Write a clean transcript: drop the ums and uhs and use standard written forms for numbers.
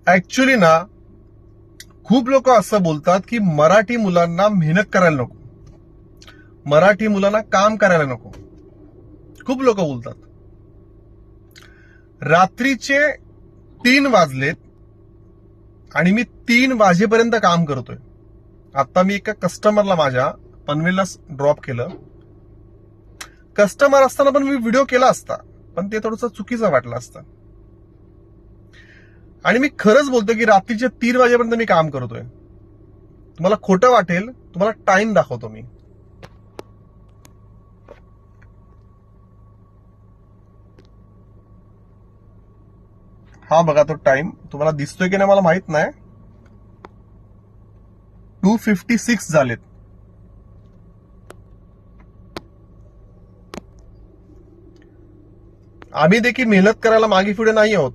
Actually ना खूप लोक असं बोलतात की मराठी मुलांना मेहनत करायला नको, मराठी मुलांना काम करायला नको. खूप लोक बोलतात. रात्रीचे 3 वाजलेत आणि मी 3 वाजेपर्यंत काम करतोय. आता मी एका कस्टमरला माझ्या पनवेलला ड्रॉप केलं. कस्टमर असताना पण मी व्हिडिओ केला असता, पण ते थोडंसं चुकीचं वाटलं असतं. आणि मी खरंच बोलतो की रात्रीचे 3 वाजेपर्यंत मी काम करतोय. तुम्हाला खोटं वाटेल, तुम्हाला टाइम दाखवतो मी. हा बघा तो टाइम तुम्हाला दिसतोय की नाही मला माहित नाही. 2:56 झालेत. आम्ही देखील मेहनत करायला मागे पुढे नाही आहोत.